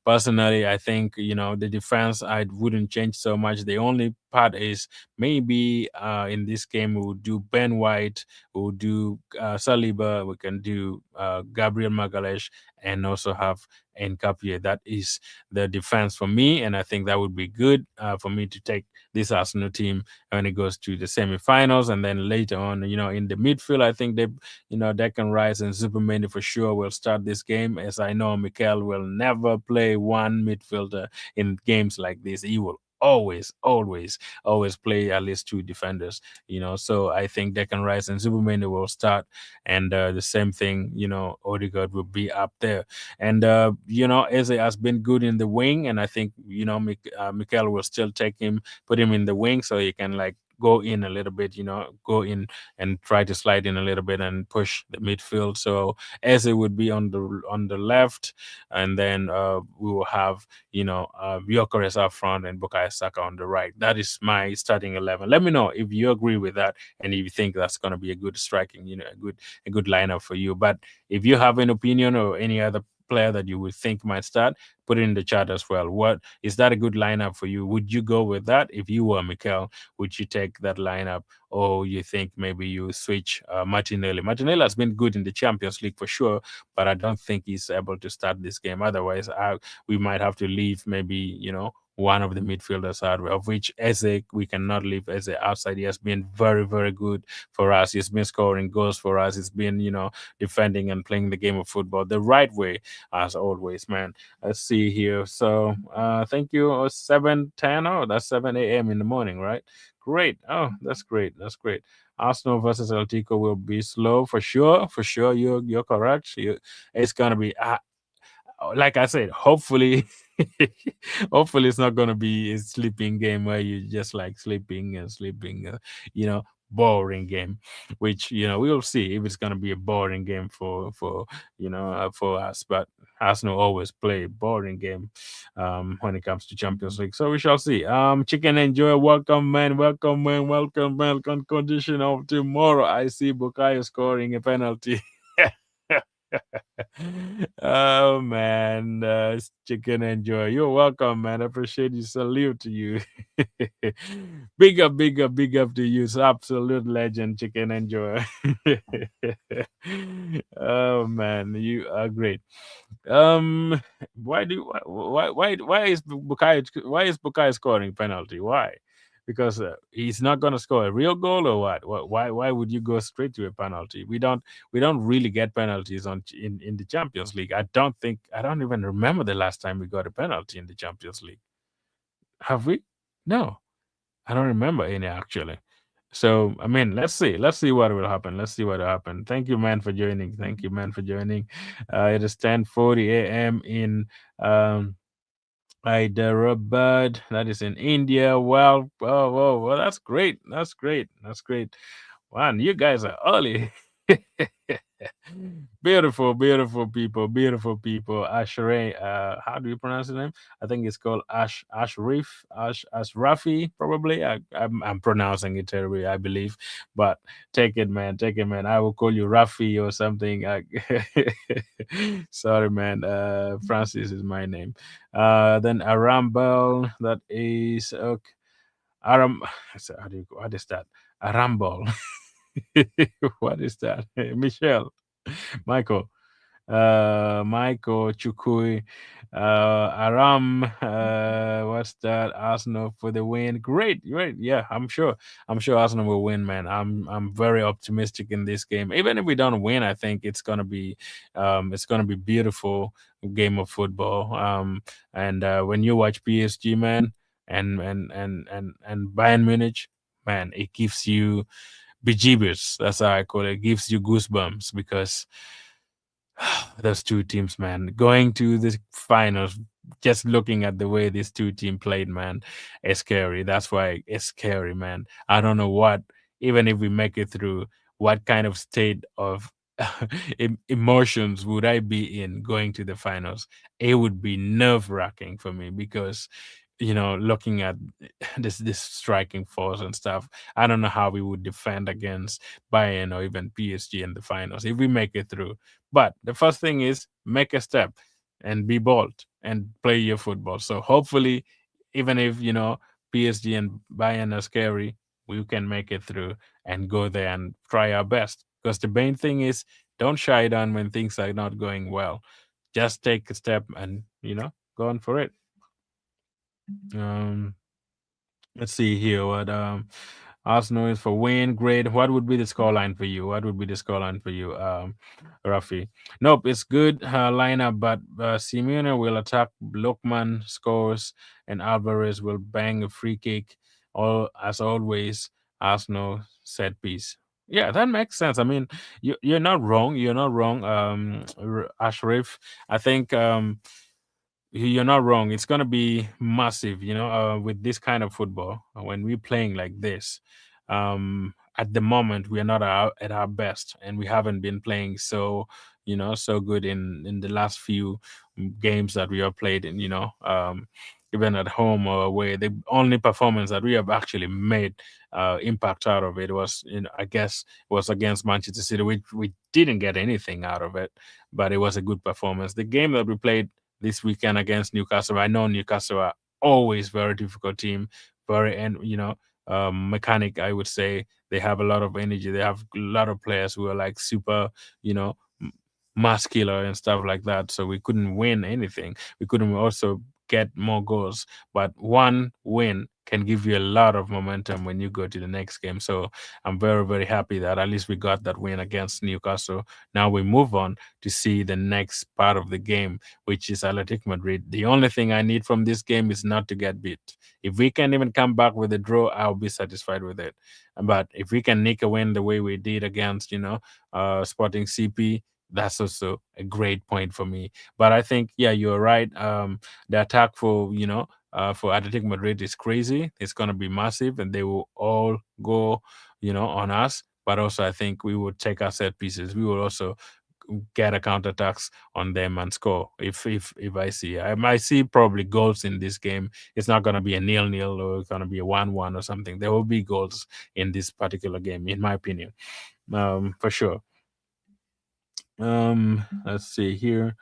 personally, I think the defense I wouldn't change so much. The only part is maybe in this game we would do Ben White, we would do Saliba, we can do Gabriel Magalhaes, and also have Nkapie. That is the defense for me, and I think that would be good for me to take this Arsenal team when it goes to the semifinals, and then later on, in the midfield, I think Declan Rice and Superman for sure will start this game, as I know Mikel will never play one midfielder in games like this. He will always play at least two defenders, so I think Declan Rice and Superman will start, and the same thing, Odegaard will be up there, and Eze has been good in the wing, and I think Mikel will still put him in the wing so he can like go in a little bit, go in and try to slide in a little bit and push the midfield. So Eze would be on the left, and then we will have Gyökeres up front and Bukayo Saka on the right. That is my starting 11. Let me know if you agree with that and if you think that's going to be a good striking, a good lineup for you. But if you have an opinion or any other player that you would think might start, put it in the chat as well. What is that a good lineup for you? Would you go with that if you were Mikel? Would you take that lineup, or you think maybe you switch Martinelli? Martinelli has been good in the Champions League for sure, but I don't think he's able to start this game. Otherwise, we might have to leave maybe one of the midfielders out, of which Eze, we cannot leave Eze outside. He has been very, very good for us. He's been scoring goals for us. He's been, defending and playing the game of football the right way, as always, man. Let's see here. So, thank you. 7:10. Oh, that's 7 a.m. in the morning, right? Great. Oh, that's great. That's great. Arsenal versus Athletico will be slow for sure. For sure, you're correct. It's gonna be like I said, hopefully, hopefully it's not gonna be a sleeping game where you just like sleeping and sleeping, boring game. Which we'll see if it's gonna be a boring game for us. But Arsenal always play a boring game when it comes to Champions League. So we shall see. Chicken Enjoy, welcome man, welcome man, welcome man. Condition of tomorrow. I see Bukayo scoring a penalty. Oh man, Chicken Enjoy. You're welcome, man. I appreciate you. Salute to you. Big up, big up, big up to you. It's absolute legend, Chicken Enjoy. Oh man, you are great. Why is Bukai scoring penalty? Why? Because he's not going to score a real goal, or what? Why would you go straight to a penalty? We don't really get penalties in the Champions League. I don't even remember the last time we got a penalty in the Champions League. Have we? No, I don't remember any actually. So I mean, let's see what will happen. Let's see what will happen. Thank you, man, for joining. Thank you, man, for joining. It is 10:40 a.m. in um Hyderabad. That is in India. Well, well, that's great. That's great. That's great. Man, you guys are early. Beautiful, beautiful people, beautiful people. Ashrei, how do you pronounce his name? I think it's called Ashrafi, probably. I'm pronouncing it terribly, I believe. But take it, man. I will call you Rafi or something. Sorry, man. Francis is my name. Then Arambel, that is okay. Aram, so what is that? Arambol. What is that? Michelle, Michael, Michael Chukui, Aram, what's that? Arsenal for the win. Great, great. Yeah, I'm sure Arsenal will win, man. I'm very optimistic in this game. Even if we don't win, I think it's gonna be beautiful game of football. And when you watch PSG, man, and Bayern Munich, man, it gives you bejeebers. That's how I call it. It gives you goosebumps because those two teams, man, going to the finals, just looking at the way these two teams played, man, it's scary. That's why it's scary, man. I don't know what, even if we make it through, what kind of state of emotions would I be in going to the finals? It would be nerve wracking for me because, looking at this striking force and stuff, I don't know how we would defend against Bayern or even PSG in the finals if we make it through. But the first thing is make a step and be bold and play your football. So hopefully, even if PSG and Bayern are scary, we can make it through and go there and try our best. Because the main thing is don't shy down when things are not going well. Just take a step and go on for it. Um, let's see here what Arsenal is for win. Great. What would be the scoreline for you? What would be the scoreline for you, Rafi? Nope, it's good lineup, but Simeone will attack. Lokman scores, and Alvarez will bang a free kick. All as always, Arsenal set piece. Yeah, that makes sense. I mean, you're not wrong. You're not wrong, Ashraf. I think you're not wrong. It's gonna be massive, with this kind of football. When we're playing like this, at the moment we are not at our best, and we haven't been playing so good in the last few games that we have played in. Even at home or away, the only performance that we have actually made impact out of it was, I guess, was against Manchester City. We didn't get anything out of it, but it was a good performance. The game that we played this weekend against Newcastle. I know Newcastle are always very difficult team, very and mechanic. I would say they have a lot of energy. They have a lot of players who are like super, you know, m- muscular and stuff like that. So we couldn't win anything. We couldn't also get more goals. But one win can give you a lot of momentum when you go to the next game. So I'm very, very happy that at least we got that win against Newcastle. Now we move on to see the next part of the game, which is Athletic Madrid. The only thing I need from this game is not to get beat. If we can even come back with a draw, I'll be satisfied with it. But if we can nick a win the way we did against, Sporting CP, that's also a great point for me. But I think, yeah, you're right. The attack for Athletic Madrid is crazy. It's going to be massive, and they will all go, on us. But also, I think we will take our set pieces. We will also get a counterattacks on them and score. If I might see probably goals in this game. It's not gonna be a 0-0 or it's gonna be a 1-1 or something. There will be goals in this particular game, in my opinion. For sure. Let's see here.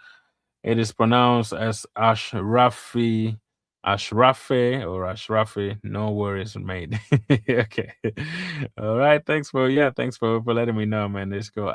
It is pronounced as Ashrafe or Ashrafe. No worries made. Okay. All right. Thanks for letting me know, man. Let's go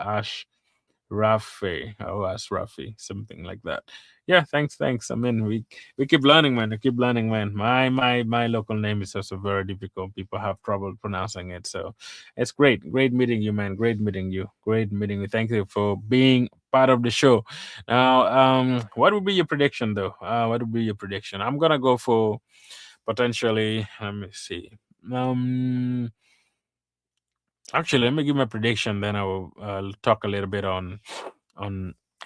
Rafi. Oh, as Rafi, something like that. Yeah, thanks. I mean, we keep learning, man. We keep learning, man. My local name is also very difficult. People have trouble pronouncing it, so it's great. Great meeting you, man. Great meeting you. Great meeting you. Thank you for being part of the show. Now, what would be your prediction, though? What would be your prediction? I'm gonna go for potentially. Let me see. Um, Actually, let me give my prediction. Then I will talk a little bit on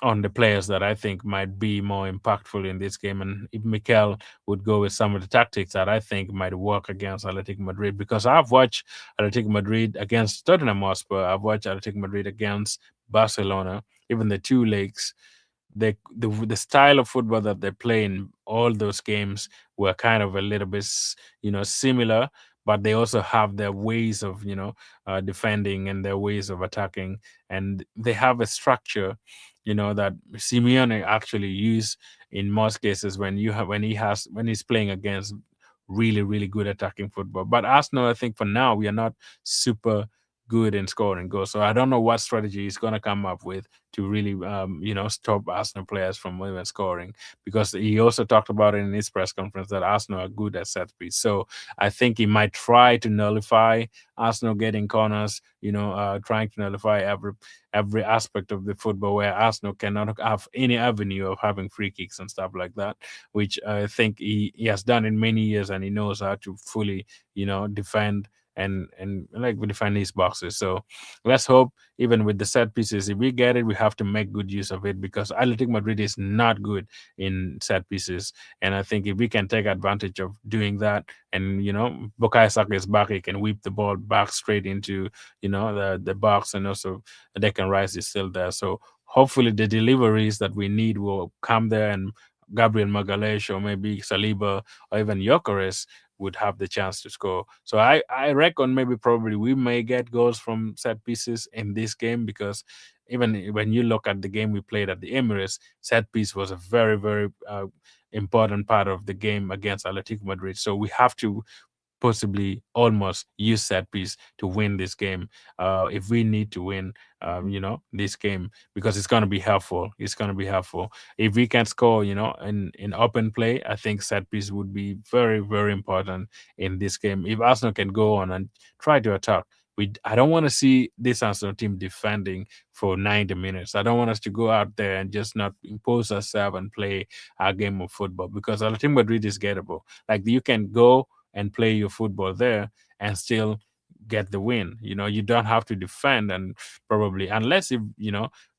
on the players that I think might be more impactful in this game, and if Mikel would go with some of the tactics that I think might work against Atletico Madrid, because I've watched Atletico Madrid against Tottenham Hotspur, I've watched Atletico Madrid against Barcelona, even the two legs. The style of football that they play in all those games were kind of a little bit similar, but they also have their ways of defending and their ways of attacking, and they have a structure that Simeone actually use in most cases when he's playing against really good attacking football. But Arsenal, I think for now we are not super good in scoring goals, so I don't know what strategy he's going to come up with to really stop Arsenal players from even scoring, because he also talked about it in his press conference that Arsenal are good at set piece. So I think he might try to nullify Arsenal getting corners, trying to nullify every aspect of the football where Arsenal cannot have any avenue of having free kicks and stuff like that, which I think he has done in many years, and he knows how to fully, defend and like defend his boxes. So let's hope, even with the set pieces, if we get it, we have to make good use of it, because Athletic Madrid is not good in set pieces. And I think if we can take advantage of doing that, and Bukayo Saka is back, he can whip the ball back straight into the box, and also Declan Rice is still there. So hopefully the deliveries that we need will come there, and Gabriel Magalhaes or maybe Saliba or even Gyökeres would have the chance to score. So I reckon maybe probably we may get goals from set pieces in this game, because even when you look at the game we played at the Emirates, set piece was a very important part of the game against Atletico Madrid. So we have to possibly almost use set piece to win this game. If we need to win, this game, because it's going to be helpful. It's going to be helpful. If we can score, in open play, I think set piece would be very important in this game. If Arsenal can go on and try to attack. I don't want to see this Arsenal team defending for 90 minutes. I don't want us to go out there and just not impose ourselves and play our game of football, because Atletico Madrid is gettable. Like, you can go and play your football there and still get the win. You don't have to defend, and probably, unless if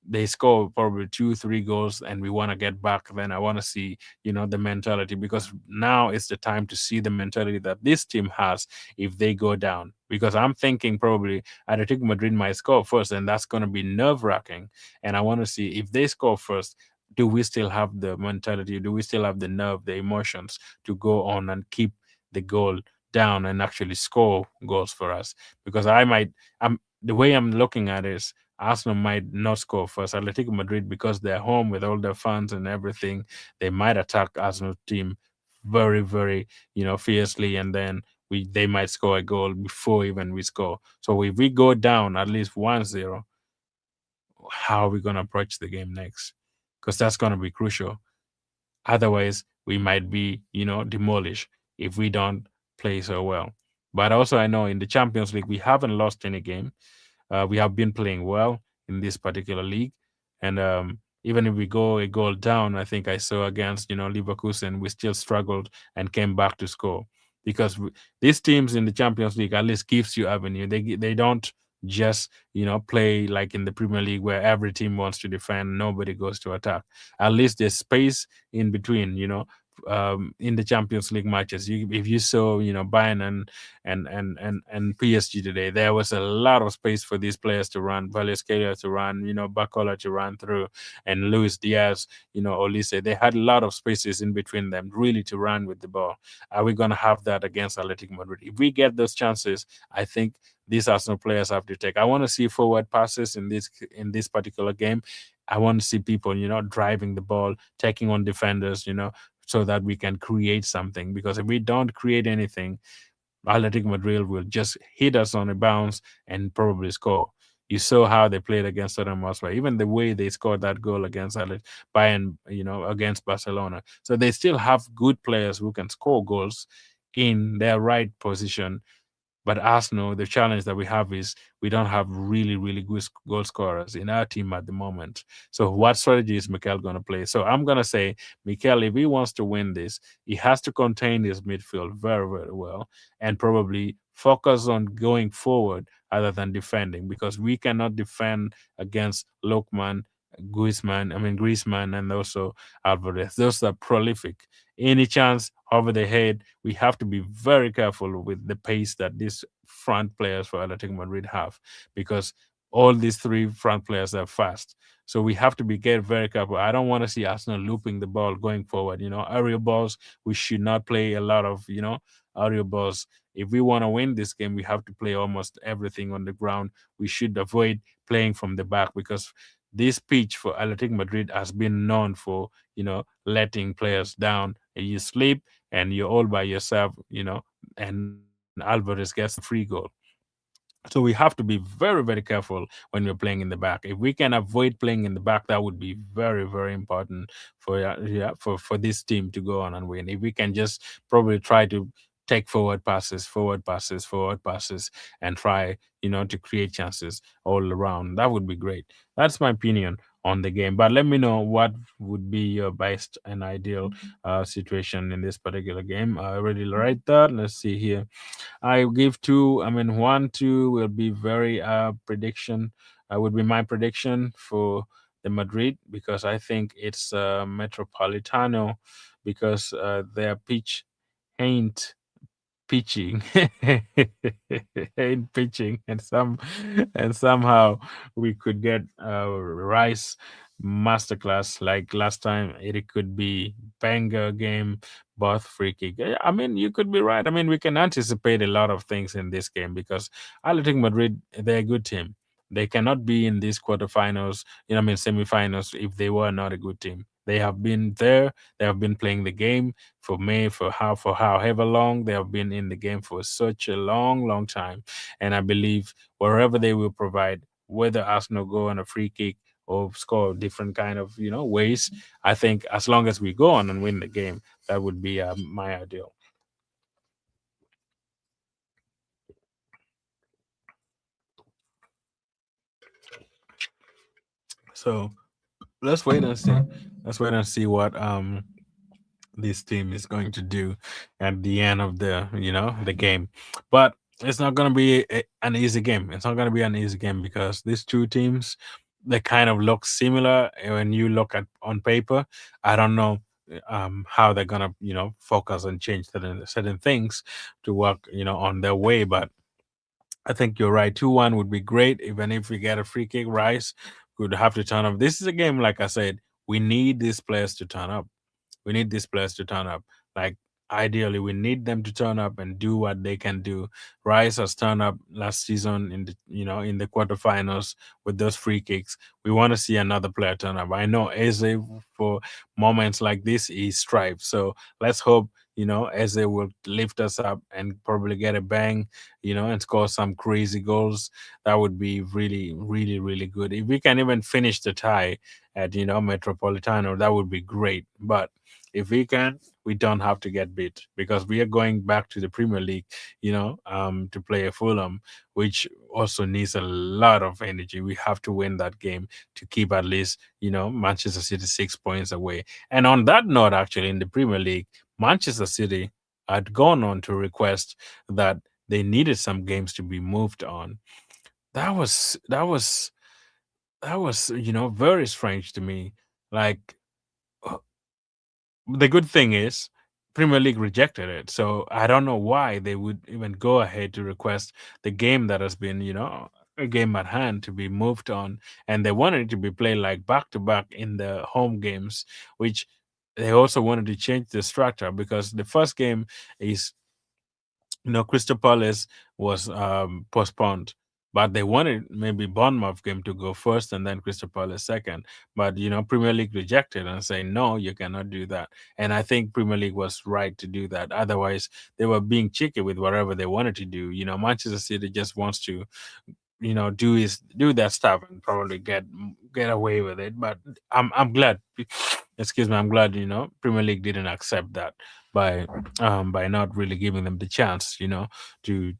they score probably 2 3 goals and we want to get back, then I want to see the mentality, because now is the time to see the mentality that this team has if they go down, because I'm thinking probably Atletico Madrid might score first, and that's going to be nerve-wracking, and I want to see if they score first, do we still have the mentality, do we still have the nerve, the emotions to go on and keep the goal down and actually score goals for us? Because I'm the way I'm looking at it is Arsenal might not score first. Atletico Madrid, because they're home with all their fans and everything, they might attack Arsenal team very fiercely, and then they might score a goal before even we score. So if we go down at least 1-0, how are we going to approach the game next? Because that's going to be crucial. Otherwise, we might be, demolished if we don't play so well. But also, I know in the Champions League, we haven't lost any game. We have been playing well in this particular league, and even if we go a goal down, I think I saw against Leverkusen, we still struggled and came back to score, because these teams in the Champions League at least gives you avenue. They don't just play like in the Premier League where every team wants to defend, nobody goes to attack. At least there's space in between. In the Champions League matches, if you saw Bayern and PSG today, there was a lot of space for these players to run, Valencia to run, Bacola to run through, and Luis Diaz, Olise. They had a lot of spaces in between them, really, to run with the ball. Are we going to have that against Athletic Madrid? If we get those chances, I think these Arsenal players have to take. I want to see forward passes in this particular game. I want to see people, driving the ball, taking on defenders, so that we can create something. Because if we don't create anything, Athletic Madrid will just hit us on a bounce and probably score. You saw how they played against Tottenham Hotspur, even the way they scored that goal against Bayern, against Barcelona. So they still have good players who can score goals in their right position. But Arsenal, the challenge that we have is we don't have really good goal scorers in our team at the moment. So what strategy is Mikel going to play? So I'm going to say, Mikel, if he wants to win this, he has to contain his midfield very well, and probably focus on going forward other than defending, because we cannot defend against Lokman, Griezmann, and also Alvarez. Those are prolific. Any chance over the head, we have to be very careful with the pace that these front players for Atletico Madrid have, because all these three front players are fast. So we have to be get very careful. I don't want to see Arsenal looping the ball going forward. Aerial balls. We should not play a lot of aerial balls. If we want to win this game, we have to play almost everything on the ground. We should avoid playing from the back, because this pitch for Athletic Madrid has been known for letting players down. And you sleep and you're all by yourself. And Alvarez gets a free goal. So we have to be very, very careful when we're playing in the back. If we can avoid playing in the back, that would be very, very important for for this team to go on and win. If we can just probably try to take forward passes, and try to create chances all around, that would be great. That's my opinion on the game. But let me know what would be your best and ideal situation in this particular game. I already write that. Let's see here. I give two. I mean, 1-2 will be very prediction. Would be my prediction for the Madrid, because I think it's Metropolitano, because their pitch ain't pitching and pitching, and somehow we could get Rice masterclass like last time. It could be banger game, both free kick. I mean, you could be right. I mean, we can anticipate a lot of things in this game, because Athletic Madrid, they're a good team. They cannot be in these quarterfinals, semifinals, if they were not a good team. They have been there. They have been playing the game for however long. They have been in the game for such a long, long time. And I believe wherever they will provide, whether Arsenal go on a free kick or score different kind of ways, I think as long as we go on and win the game, that would be my ideal. So let's wait and see. Let's wait and see what this team is going to do at the end of the game. But it's not going to be an easy game. It's not going to be an easy game, because these two teams, they kind of look similar when you look at on paper. I don't know how they're going to focus and change certain things to work on their way. But I think you're right. 2-1 would be great. Even if we get a free kick, Rice could have to turn up. This is a game, like I said, we need these players to turn up. We need these players to turn up. Like, ideally, we need them to turn up and do what they can do. Rice has turned up last season in the quarterfinals with those free kicks. We want to see another player turn up. I know Eze, for moments like this, he strives. So let's hope Eze will lift us up and probably get a bang, and score some crazy goals. That would be really, really, really good. If we can even finish the tie at Metropolitano, that would be great. But if we can, we don't have to get beat, because we are going back to the Premier League, to play a Fulham, which also needs a lot of energy. We have to win that game to keep at least, Manchester City 6 points away. And on that note, actually, in the Premier League, Manchester City had gone on to request that they needed some games to be moved on. That was very strange to me. Like, uh, the good thing is Premier League rejected it. So I don't know why they would even go ahead to request the game that has been, a game at hand to be moved on. And they wanted it to be played like back to back in the home games, which they also wanted to change the structure, because the first game is Crystal Palace was postponed, but they wanted maybe Bournemouth game to go first and then Crystal Palace second. But Premier League rejected and saying no, you cannot do that. And I think Premier League was right to do that. Otherwise, they were being cheeky with whatever they wanted to do. Manchester City just wants to do that stuff and probably get away with it. But I'm glad. Excuse me, I'm glad Premier League didn't accept that by not really giving them the chance to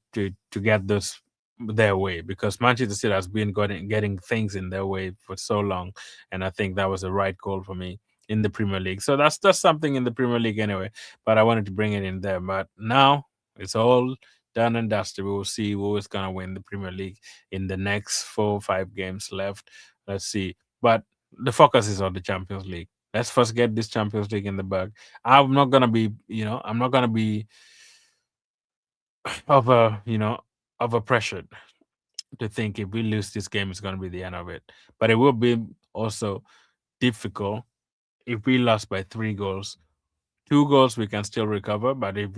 get this their way, because Manchester City has been getting things in their way for so long, and I think that was the right call for me in the Premier League. So that's something in the Premier League anyway. But I wanted to bring it in there. But now it's all done and dusted. We will see who is gonna win the Premier League in the next 4 or 5 games left. Let's see. But the focus is on the Champions League. Let's first get this Champions League in the bag. I'm not gonna be over, over pressured to think if we lose this game, it's gonna be the end of it. But it will be also difficult if we lost by 3 goals. 2 goals we can still recover, but if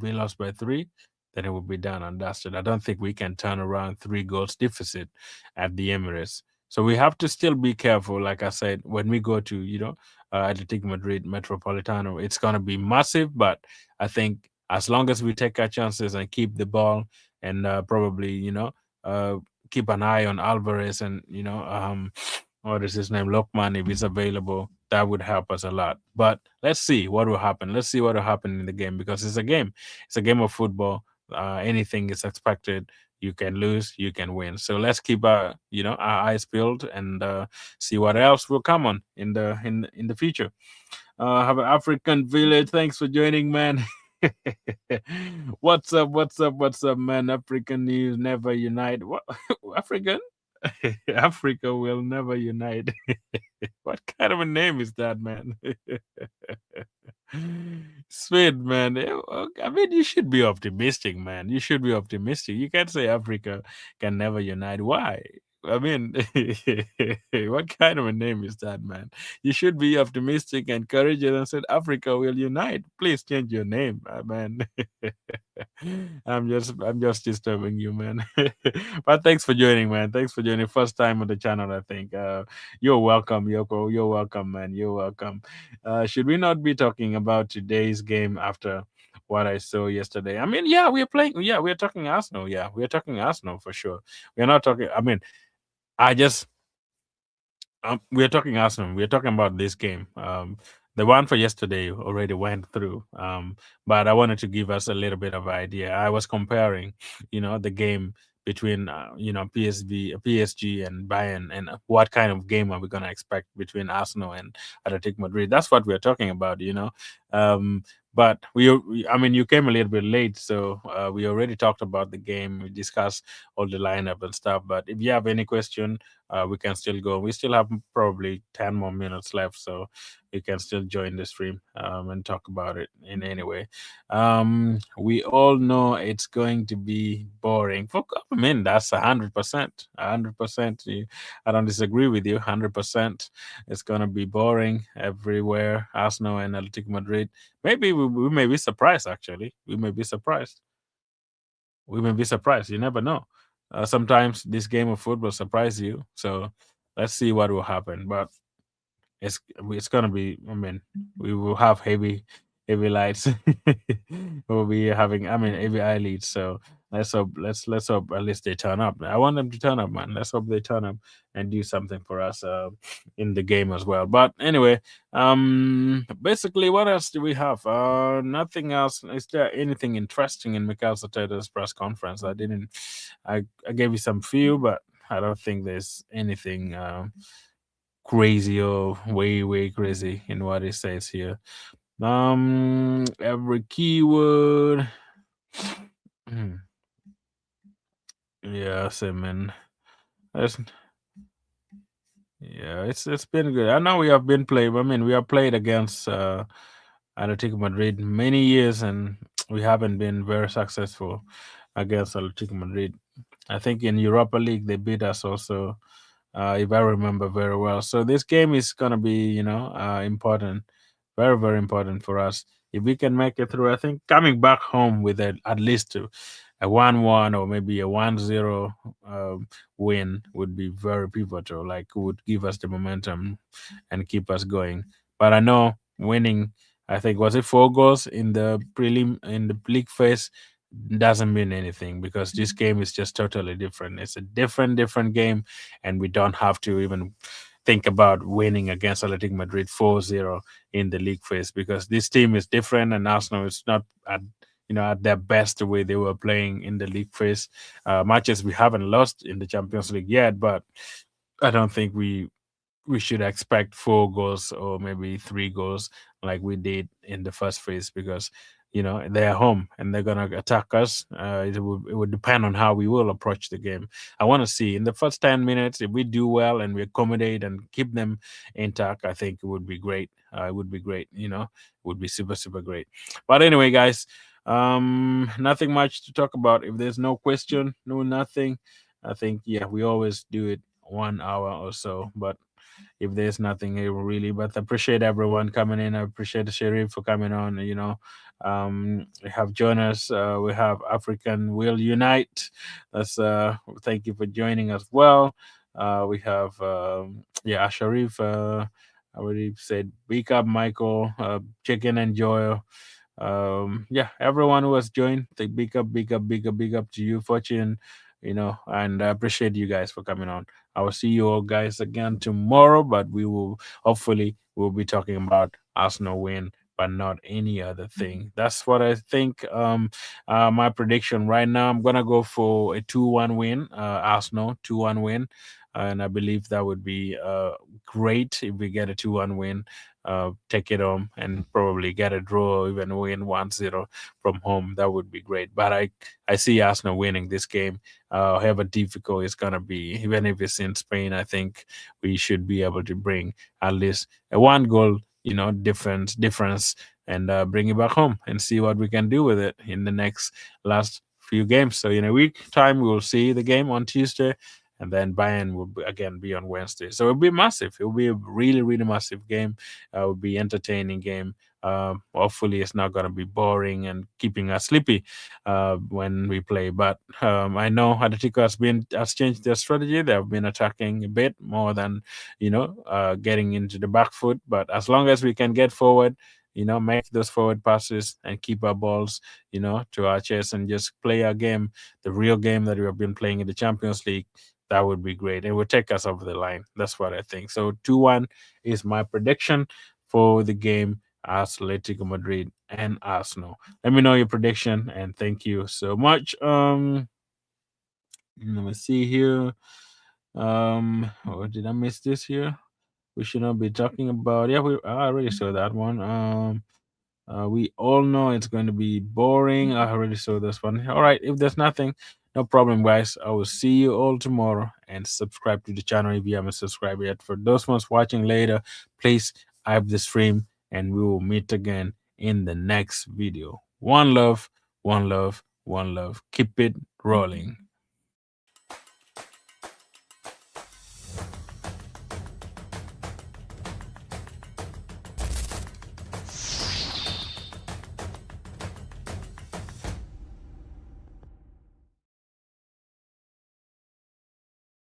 we lost by three, then it will be done and dusted. I don't think we can turn around 3 goals deficit at the Emirates. So we have to still be careful. Like I said, when we go to Atletico Madrid Metropolitano, it's gonna be massive. But I think as long as we take our chances and keep the ball and probably uh, keep an eye on Alvarez and what is his name, Lokman, if he's available, that would help us a lot. But let's see what will happen. Let's see what will happen in the game because it's a game. It's a game of football. Anything is expected. You can lose, you can win. So let's keep our eyes peeled and see what else will come on in the future. Have an African village. Thanks for joining, man. What's up? What's up? What's up, man? African news never unite. What African? Africa will never unite. What kind of a name is that, man? Sweet, man. I mean, you should be optimistic, man. You should be optimistic. You can't say Africa can never unite. Why? I mean, what kind of a name is that, man? You should be optimistic and courageous and said Africa will unite. Please change your name, man. I'm just disturbing you, man. But thanks for joining, man. Thanks for joining. First time on the channel, I think. You're welcome, Yoko. You're welcome, man. You're welcome. Should we not be talking about today's game after what I saw yesterday? I mean, yeah, we're playing. Yeah, we're talking Arsenal. Yeah, we're talking Arsenal for sure. We're not talking. I mean, I just we're talking Arsenal. We're talking about this game. The one for yesterday already went through. But I wanted to give us a little bit of idea. I was comparing, the game between PSG and Bayern, and what kind of game are we gonna expect between Arsenal and Athletic Madrid? That's what we're talking about. Um, but I mean, you came a little bit late, so we already talked about the game. We discussed all the lineup and stuff. But if you have any question, we can still go. We still have probably 10 more minutes left, so you can still join the stream and talk about it in any way. We all know it's going to be boring. I mean, that's 100%. 100%. I don't disagree with you. 100%. It's going to be boring everywhere. Arsenal and Atletico Madrid. Maybe we may be surprised, actually. We may be surprised. We may be surprised. You never know. Sometimes this game of football surprise you. So let's see what will happen. But it's gonna be. I mean, we will have heavy lights. We'll be having. I mean, heavy eyelids. So let's hope at least they turn up. I want them to turn up, man. Let's hope they turn up and do something for us in the game as well. But anyway, basically, what else do we have? Nothing else. Is there anything interesting in Mikel Arteta's press conference? I didn't. I gave you some few, but I don't think there's anything. Crazy or way crazy in what it says here. Every keyword. Yeah, so man. That's, yeah, it's been good. I know we have been played. I mean, we have played against Atletico Madrid many years, and we haven't been very successful against Atletico Madrid. I think in Europa League they beat us also, if I remember very well. So this game is gonna be, important, very important for us. If we can make it through, I think coming back home with at least a 1-1 or maybe a 1-0 win would be very pivotal. Like would give us the momentum and keep us going. But I know winning, I think was it 4 goals in the prelim in the league phase doesn't mean anything because this game is just totally different. It's a different game, and we don't have to even think about winning against Athletic Madrid 4-0 in the league phase because this team is different and Arsenal is not at their best the way they were playing in the league phase. Matches we haven't lost in the Champions League yet, but I don't think we should expect 4 goals or maybe 3 goals like we did in the first phase because they're home and they're gonna attack us. It would depend on how we will approach the game. I want to see in the first 10 minutes if we do well and we accommodate and keep them intact. I think it would be great. It would be great. It would be super super great. But anyway, guys, nothing much to talk about. If there's no question, no nothing, I think yeah we always do it 1 hour or so. But if there's nothing here really. But I appreciate everyone coming in. I appreciate the Sheriff for coming on. We have Jonas. We have African Will Unite. That's thank you for joining us. Well, we have yeah Sharif. I already said big up Michael, Chicken and Joel. Yeah, everyone who has joined, the big up, big up, big up, big up to you, Fortune. And I appreciate you guys for coming on. I will see you all guys again tomorrow, but we will hopefully we'll be talking about Arsenal win, but not any other thing. That's what I think. My prediction right now, I'm gonna go for a 2-1 win. Arsenal 2-1 win, and I believe that would be great if we get a 2-1 win. Take it home and probably get a draw or even win 1-0 from home. That would be great. But I see Arsenal winning this game. However difficult it's gonna be, even if it's in Spain, I think we should be able to bring at least a one goal, difference, and bring it back home and see what we can do with it in the next last few games. So in a week time, we will see the game on Tuesday, and then Bayern will again be on Wednesday. So it'll be massive. It will be a really, really massive game. It will be entertaining game. Hopefully, it's not going to be boring and keeping us sleepy when we play. But I know Athletico has changed their strategy. They have been attacking a bit more than getting into the back foot. But as long as we can get forward, make those forward passes and keep our balls, to our chest and just play our game, the real game that we have been playing in the Champions League. That would be great. It would take us over the line. That's what I think. So 2-1 is my prediction for the game, Atletico Madrid and Arsenal. Let me know your prediction and thank you so much. Let me see here. Or did I miss this here? We should not be talking about. Yeah, I already saw that one. We all know it's going to be boring. I already saw this one. All right, if there's nothing, no problem, guys. I will see you all tomorrow and subscribe to the channel if you haven't subscribed yet. For those ones watching later, please hype the stream and we will meet again in the next video. One love, one love, one love. Keep it rolling.